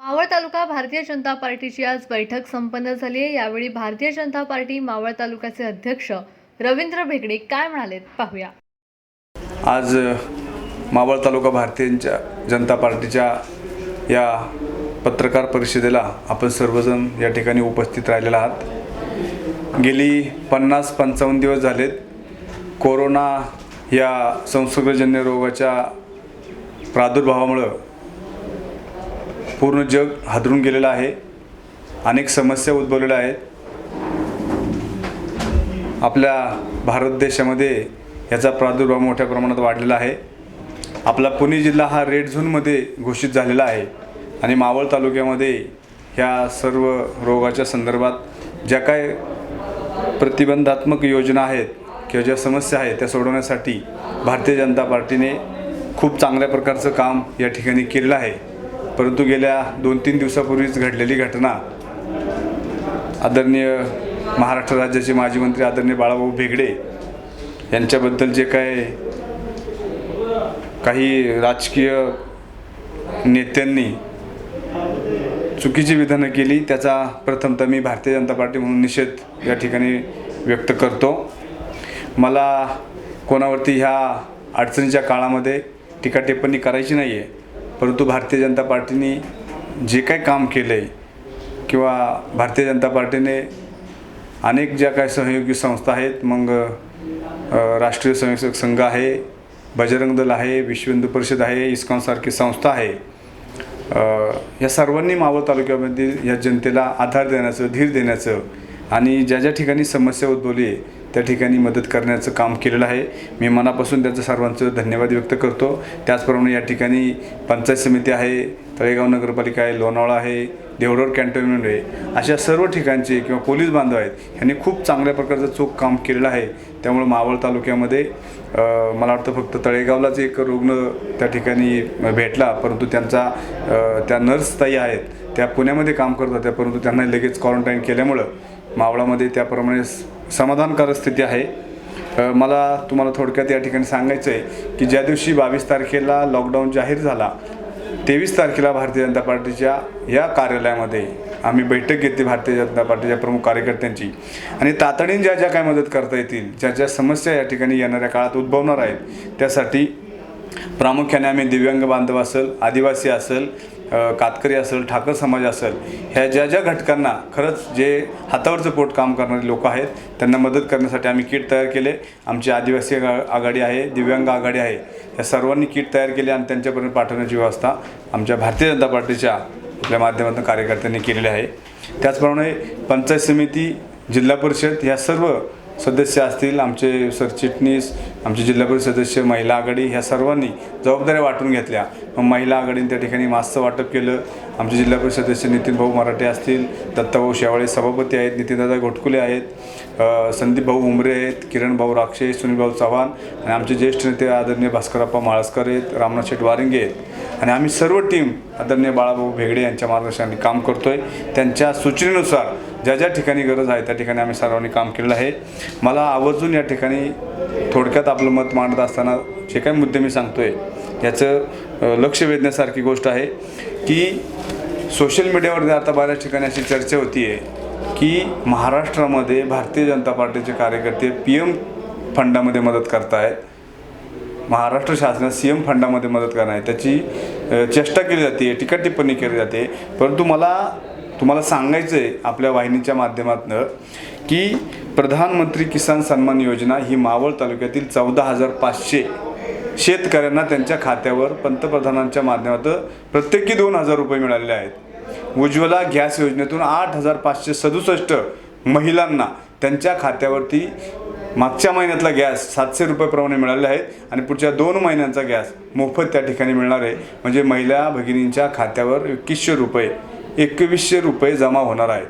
मावळ तालुका भारतीय जनता पार्टीची आज बैठक संपन्न झाली आहे। यावेळी भारतीय जनता पार्टी मावळ तालुक्याचे अध्यक्ष रवींद्र भेगडे काय म्हणाले पाहूया। आज मावळ तालुका भारतीय जनता पार्टीच्या या पत्रकार परिषदेला आपण सर्वजण या ठिकाणी उपस्थित राहिलेला आहात। गेली 50-55 दिवस झालेत कोरोना या संसर्गजन्य रोगाच्या प्रादुर्भावामुळे पूर्ण जग हादरून गेलेलं आहे। अनेक समस्या उद्भवलेल्या आहेत। आपल्या भारत देशामध्ये याचा प्रादुर्भाव मोठ्या प्रमाणात वाढलेला आहे। आपला पुणे जिल्हा हा रेड झोनमध्ये घोषित झालेला आहे आणि मावळ तालुक्यामध्ये ह्या सर्व रोगाच्या संदर्भात ज्या काय प्रतिबंधात्मक योजना आहेत किंवा ज्या समस्या आहेत त्या सोडवण्यासाठी भारतीय जनता पार्टीने खूप चांगल्या प्रकारचं काम या ठिकाणी केलेलं आहे। परंतु गेल्या 2-3 दिवसापूर्वीच घडलेली घटना आदरणीय महाराष्ट्र राज्याचे माजी मंत्री आदरणीय बाळाभाऊ भेगडे यांच्याबद्दल जे काही राजकीय नेत्यांनी चुकीची विधानं केली त्याचा प्रथमतः मी भारतीय जनता पार्टी म्हणून निषेध या ठिकाणी व्यक्त करतो। मला कोणावरती ह्या अडचणीच्या काळामध्ये टीका टिप्पणी करायची नाही आहे, परंतु भारतीय जनता पार्टीने जे काही काम केलं आहे किंवा भारतीय जनता पार्टीने अनेक ज्या काही सहयोगी संस्था आहेत, मग राष्ट्रीय स्वयंसेवक संघ आहे, बजरंग दल आहे, विश्व हिंदू परिषद आहे, इस्कॉनसारखी संस्था आहे, या सर्वांनी मावळ तालुक्यामधील या जनतेला आधार देण्याचं, धीर देण्याचं आणि ज्या ज्या ठिकाणी समस्या उद्भवली आहे त्या ठिकाणी मदत करण्याचं काम केलेलं आहे। मी मनापासून त्याचं सर्वांचं धन्यवाद व्यक्त करतो। त्याचप्रमाणे या ठिकाणी पंचायत समिती आहे, तळेगाव नगरपालिका आहे, लोणावळा आहे, देवडोर कॅन्टोन्मेंट आहे, अशा सर्व ठिकाणचे किंवा पोलीस बांधव आहेत यांनी खूप चांगल्या प्रकारचं चोख काम केलेलं आहे। त्यामुळे मावळ तालुक्यामध्ये मला वाटतं फक्त तळेगावलाच एक रुग्ण त्या ठिकाणी भेटला, परंतु त्यांचा त्या नर्स ताई आहेत त्या पुण्यामध्ये काम करत होत्या, परंतु त्यांना लगेच क्वारंटाईन केल्यामुळं मावळामध्ये त्याप्रमाणे समाधानकारक स्थिती आहे। मला तुम्हाला थोडक्यात या ठिकाणी सांगायचं आहे की ज्या दिवशी 22 तारखेला लॉकडाऊन जाहीर झाला 23 तारखेला भारतीय जनता पार्टीच्या या कार्यालयामध्ये आम्ही बैठक घेतली भारतीय जनता पार्टीच्या प्रमुख कार्यकर्त्यांची आणि तातडीने ज्या ज्या काय मदत करता येतील, ज्या ज्या समस्या या ठिकाणी येणाऱ्या काळात उद्भवणार आहेत त्यासाठी प्रामुख्याने आम्ही दिव्यांग बांधव असेल, आदिवासी असेल, कातकरी असेल, ठाकर समाज असेल, ह्या ज्या ज्या घटकांना खरंच जे हातावरचं पोट काम करणारे लोक आहेत त्यांना मदत करण्यासाठी आम्ही किट तयार केले। आमची आदिवासी आघाडी आहे, दिव्यांग आघाडी आहे, या सर्वांनी किट तयार केले आणि त्यांच्यापर्यंत पाठवण्याची व्यवस्था आमच्या भारतीय जनता पार्टीच्या आपल्या माध्यमातून कार्यकर्त्यांनी केलेली आहे। त्याचप्रमाणे पंचायत समिती, जिल्हा परिषद ह्या सर्व सदस्य असतील, आमचे सरचिटणीस, आमचे जिल्हा परिषद सदस्य, महिला आघाडी ह्या सर्वांनी जबाबदाऱ्या वाटून घेतल्या। मग महिला आघाडीने त्या ठिकाणी मास्कचं वाटप केलं। आमचे जिल्हा परिषद सदस्य नितीन भाऊ मराठे असतील, दत्ताभाऊ शेवाळे सभापती आहेत, नितीनदादा घोटकुले आहेत, संदीप भाऊ उमरे आहेत, किरण भाऊ राक्षे, सुनील भाऊ चव्हाण आणि आमचे ज्येष्ठ नेते आदरणीय भास्करप्पा माळसकर आहेत, रामनाथ शेठ वारिंगे आहेत आणि आम्ही सर्व टीम आदरणीय बाळाभाऊ भेगडे यांच्या मार्गदर्शनाने काम करतोय। त्यांच्या सूचनेनुसार ज्या ज्या ठिकाणी गरज आहे त्या ठिकाणी आम्ही सर्वांनी काम केलेलं आहे। मला आवर्जून या ठिकाणी थोडक्यात आपलं मत मांडत असताना जे काही मुद्दे मी सांगतोय याचं लक्ष वेधण्यासारखी गोष्ट आहे की सोशल मीडियावर आता बऱ्याच ठिकाणी अशी चर्चा होती आहे की महाराष्ट्रामध्ये भारतीय जनता पार्टीचे कार्यकर्ते PM फंडामध्ये मदत करतायत, महाराष्ट्र शासनात CM फंडामध्ये मदत करणार आहे, त्याची चेष्टा केली जाते, टीका टिप्पणी केली जाते। परंतु मला तुम्हाला सांगायचं आहे आपल्या वाहिनीच्या माध्यमातून की प्रधानमंत्री किसान सन्मान योजना ही मावळ तालुक्यातील 14,500 शेतकऱ्यांना त्यांच्या खात्यावर पंतप्रधानांच्या माध्यमातून प्रत्येकी 2,000 रुपये मिळालेले आहेत। उज्ज्वला गॅस योजनेतून 8,567 महिलांना त्यांच्या खात्यावरती मागच्या महिन्यातला गॅस 700 रुपयेप्रमाणे मिळाले आहेत आणि पुढच्या 2 महिन्यांचा गॅस मोफत त्या ठिकाणी मिळणार आहे। म्हणजे महिला भगिनींच्या खात्यावर 2100 रुपये जमा होणार आहेत।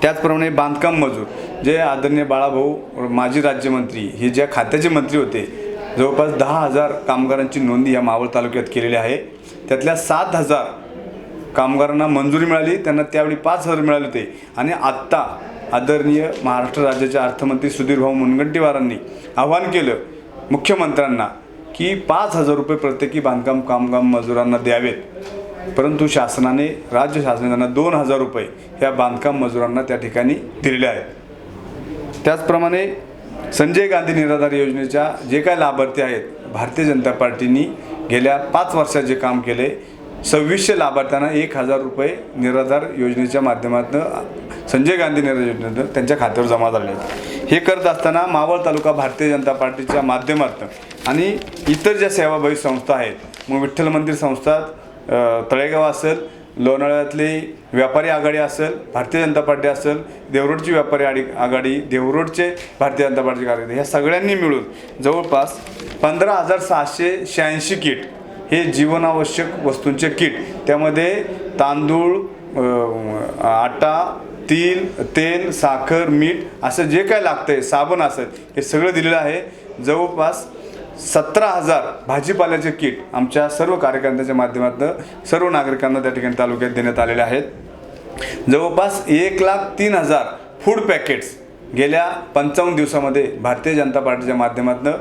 त्याचप्रमाणे बांधकाम मजूर जे आदरणीय बाळाभाऊ माजी राज्यमंत्री हे ज्या खात्याचे मंत्री होते, जवळपास 10,000 कामगारांची नोंदणी या मावळ तालुक्यात केलेली आहे। त्यातल्या 7,000 कामगारांना मंजुरी मिळाली, त्यांना त्यावेळी 5,000 मिळाले होते आणि आत्ता आदरणीय महाराष्ट्र राज्याचे अर्थमंत्री सुधीरभाऊ मुनगंटीवारांनी आवाहन केलं मुख्यमंत्र्यांना की 5,000 रुपये प्रत्येकी बांधकाम कामगार मजुरांना द्यावेत। परंतु शासनाने, राज्य शासनाने त्यांना 2,000 रुपये ह्या बांधकाम मजुरांना त्या ठिकाणी दिलेले आहेत. त्याचप्रमाणे संजय गांधी निराधार योजनेच्या जे काय लाभार्थी आहेत, भारतीय जनता पार्टीने गेल्या 5 वर्षात जे काम केले, 2600 लाभार्थ्यांना 1,000 रुपये निराधार योजनेच्या माध्यमातून, संजय गांधी निराधार योजनेतून त्यांच्या खात्यावर जमा झाले आहेत. हे करत असताना मावळ तालुका भारतीय जनता पार्टीच्या माध्यमातून आणि इतर ज्या सेवाभावी संस्था आहेत, मग विठ्ठल मंदिर संस्था तळेगाव असेल, लोणावळ्यातली व्यापारी आघाडी असेल, भारतीय जनता पार्टी असेल, देवरोडची व्यापारी आघाडी, देवरोडचे भारतीय जनता पार्टी कार्यकर्ते, ह्या सगळ्यांनी मिळून जवळपास 15,686 किट, हे जीवनावश्यक वस्तूंचे किट, त्यामध्ये तांदूळ, आटा, तेल, साखर, मीठ असं जे काय लागतंय, साबण असेल, हे सगळं दिलेलं आहे. जवळपास 17,000 भाजीपाल्याचे किट आमच्या सर्व कार्यकर्त्यांच्या माध्यमातून सर्व नागरिकांना त्या ठिकाणी तालुक्यात देण्यात आलेले आहेत. जवळपास 1,03,000 फूड पॅकेट्स गेल्या 55 दिवसामध्ये भारतीय जनता पार्टीच्या माध्यमातून,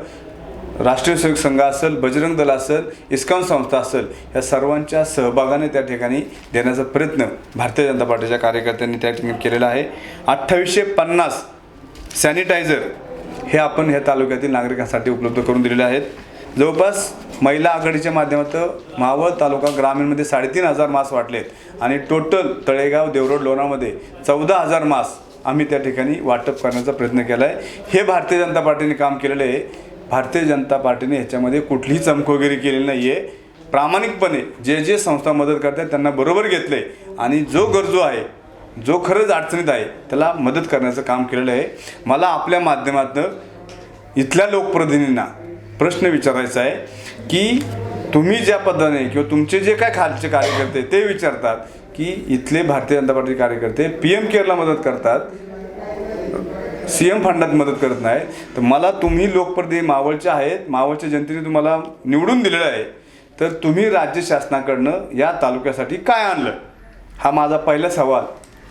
राष्ट्रीय सेवक संघ असेल, बजरंग दल असेल, इस्कॉन संस्था असेल, या सर्वांच्या सहभागाने त्या ठिकाणी देण्याचा प्रयत्न भारतीय जनता पार्टीच्या कार्यकर्त्यांनी त्या ठिकाणी केलेला आहे. 2850 सॅनिटायझर हे आपण ह्या तालुक्यातील नागरिकांसाठी उपलब्ध करून दिलेले आहेत. जवळपास महिला आघाडीच्या माध्यमातून मावळ तालुका ग्रामीणमध्ये 3,500 मास्क वाटलेत आणि टोटल तळेगाव, देवरोड, लोणामध्ये 14,000 मास्क आम्ही त्या ठिकाणी वाटप करण्याचा प्रयत्न केला आहे. हे भारतीय जनता पार्टीने काम केलेलं आहे. भारतीय जनता पार्टीने ह्याच्यामध्ये कुठलीही चमकोगिरी केलेली नाही आहे. प्रामाणिकपणे जे संस्था मदत करतात त्यांना बरोबर घेतलं आहे आणि जो गरजू आहे, जो खरंच अडचणीत आहे, त्याला मदत करण्याचं काम केलेलं आहे. मला आपल्या माध्यमातून इथल्या लोकप्रतिनिधींना प्रश्न विचारायचा आहे की तुम्ही ज्या पद्धतीने किंवा तुमचे जे काय खालचे कार्यकर्ते ते विचारतात की इथले भारतीय जनता पार्टी कार्यकर्ते PM केअरला मदत करतात, CM फंडात मदत करत नाही, तर मला तुम्ही लोकप्रतिनिधी मावळचे आहेत, मावळच्या जनतेने तुम्हाला निवडून दिलेलं आहे, तर तुम्ही राज्य शासनाकडनं या तालुक्यासाठी काय आणलं, हा माझा पहिला सवाल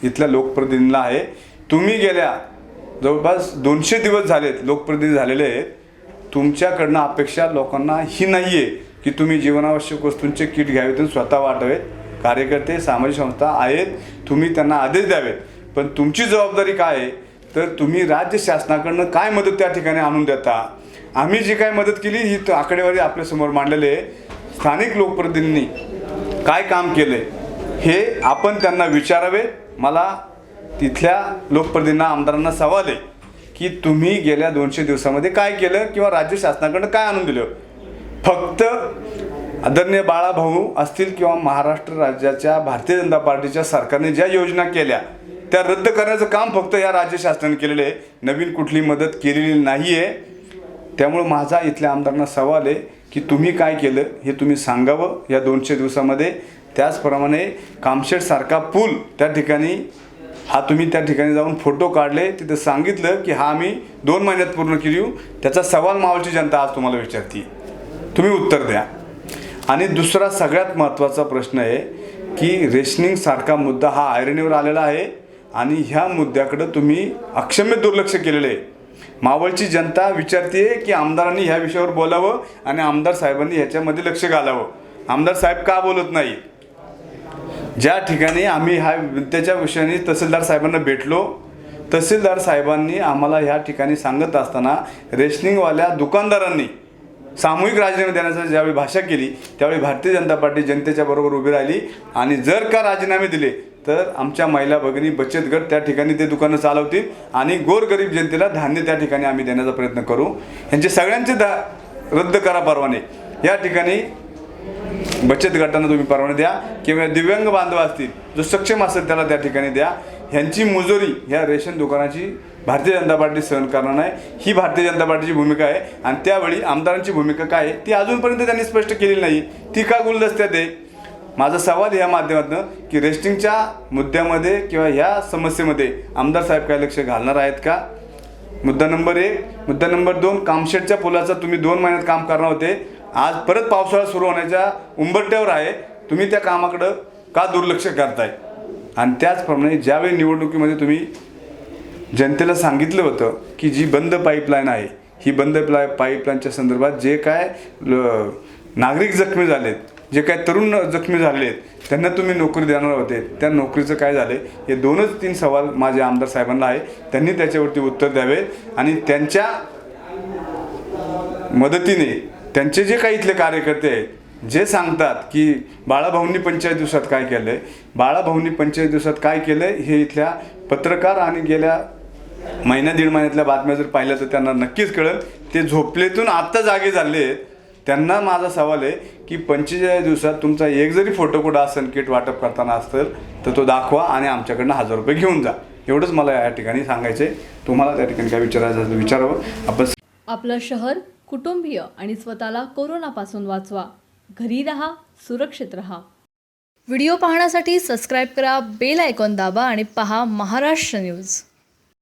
इथल्या लोकप्रतिनिधींना आहे. तुम्ही गेल्या जवळपास 200 दिवस झालेत लोकप्रतिनिधी झालेले आहेत. तुमच्याकडनं अपेक्षा लोकांना ही नाही आहे की तुम्ही जीवनावश्यक वस्तूंचे किट घ्यावेत आणि स्वतः वाटावेत. कार्यकर्ते, सामाजिक संस्था आहेत, तुम्ही त्यांना आदेश द्यावेत, पण तुमची जबाबदारी काय आहे, तर तुम्ही राज्य शासनाकडनं काय मदत त्या ठिकाणी आणून देता. आम्ही जी काय मदत केली ही आकडेवारी आपल्यासमोर मांडलेली आहे. स्थानिक लोकप्रतिनिधींनी काय काम केलं हे आपण त्यांना विचारावे. मला तिथल्या लोकप्रतिनिधींना, आमदारांना सवाल आहे की तुम्ही गेल्या 200 दिवसामध्ये काय केलं किंवा राज्य शासनाकडनं काय आणून दिलं. फक्त आदरणीय बाळाभाऊ असतील किंवा महाराष्ट्र राज्याच्या भारतीय जनता पार्टीच्या सरकारने ज्या योजना केल्या त्या रद्द करण्याचं काम फक्त या राज्य शासनाने केलेलं आहे. नवीन कुठली मदत केलेली नाही आहे. त्यामुळे माझा इथल्या आमदारांना सवाल आहे की तुम्ही काय केलं हे तुम्ही सांगावं या 200 दिवसामध्ये. त्याचप्रमाणे कामशेटसारखा पूल त्या ठिकाणी, हा तुम्ही त्या ठिकाणी जाऊन फोटो काढले, तिथं सांगितलं की हा आम्ही 2 महिन्यात पूर्ण केली. त्याचा सवाल मावळची जनता आज तुम्हाला विचारते, तुम्ही उत्तर द्या. आणि दुसरा सगळ्यात महत्त्वाचा प्रश्न आहे की रेशनिंगसारखा मुद्दा हा ऐरणीवर आलेला आहे आणि ह्या मुद्द्याकडं तुम्ही अक्षम्य दुर्लक्ष केलेलं आहे. मावळची जनता विचारते की आमदारांनी ह्या विषयावर बोलावं आणि आमदार साहेबांनी ह्याच्यामध्ये लक्ष घालावं. आमदार साहेब का बोलत नाही. ज्या ठिकाणी आम्ही ह्या मुद्द्याच्या विषयाने तहसीलदार साहेबांना भेटलो, तहसीलदार साहेबांनी आम्हाला ह्या ठिकाणी सांगत असताना रेशनिंगवाल्या दुकानदारांनी सामूहिक राजीनामे देण्याची ज्यावेळी भाषा केली त्यावेळी भारतीय जनता पार्टी जनतेच्या बरोबर उभी राहिली आणि जर का राजीनामे दिले तर आमच्या महिला भगिनी बचत गट त्या ठिकाणी ते दुकानं चालवतील आणि गोरगरीब जनतेला धान्य त्या ठिकाणी आम्ही देण्याचा प्रयत्न करू. यांचे सगळ्यांचे रद्द करा परवाने. या ठिकाणी बचत गटांना तुम्ही परवाने द्या किंवा दिव्यांग बांधव असतील, जो सक्षम असेल त्याला त्या ठिकाणी द्या. ह्यांची मुजोरी ह्या रेशन दुकानाची भारतीय जनता पार्टी सहन करणार नाही. ही भारतीय जनता पार्टीची भूमिका आहे आणि त्यावेळी आमदारांची भूमिका काय आहे ती अजूनपर्यंत त्यांनी स्पष्ट केलेली नाही. ती का गुलदस्त्यात आहे. माझा सवाल या माध्यमातून की रेस्टिंगच्या मुद्द्यामध्ये किंवा ह्या समस्येमध्ये आमदार साहेब काय लक्ष घालणार आहेत का. मुद्दा नंबर 1. मुद्दा नंबर 2, कामशेटच्या पुलाचं तुम्ही 2 महिन्यात काम करणार होते, आज परत पावसाळा सुरू होण्याच्या उंबरठ्यावर आहे, तुम्ही त्या कामाकडं का दुर्लक्ष करताय. आणि त्याचप्रमाणे ज्यावेळी निवडणुकीमध्ये तुम्ही जनतेला सांगितलं होतं की जी बंद पाईपलाईन आहे, ही बंद पाईपलाईनच्या संदर्भात जे काय नागरिक जखमी झालेत जे काही तरुण जखमी झाले आहेत त्यांना तुम्ही नोकरी देणार होते, त्या नोकरीचं काय झाले, हे 2-3 सवाल माझ्या आमदार साहेबांना आहे. त्यांनी त्याच्यावरती उत्तर द्यावे आणि त्यांच्या मदतीने त्यांचे जे काही इथले कार्यकर्ते आहेत जे सांगतात की बाळाभाऊंनी 45 दिवसात काय केलं आहे, बाळाभाऊंनी 45 दिवसात काय केलं आहे, हे इथल्या पत्रकार आणि गेल्या दीड महिन्यातल्या बातम्या जर पाहिल्या तर त्यांना नक्कीच कळेल. ते झोपलेतून आत्ता जागे झाले आहेत. त्यांना माझा सवाल आहे की 45 दिवसात तुमचा एक जरी फोटो कुठं असेल किट वाटप करताना असेल तर तो दाखवा आणि आमच्याकडनं 1000 रुपये घेऊन जा. एवढंच मला या ठिकाणी सांगायचं आहे. तुम्हाला त्या ठिकाणी काय विचारायचं असेल विचारावं. आपण आपलं शहर, कुटुंबीय आणि स्वतःला कोरोनापासून वाचवा. घरी राहा, सुरक्षित राहा. व्हिडिओ पाहण्यासाठी सबस्क्राईब करा, बेल आयकॉन दाबा आणि पहा महाराष्ट्र न्यूज.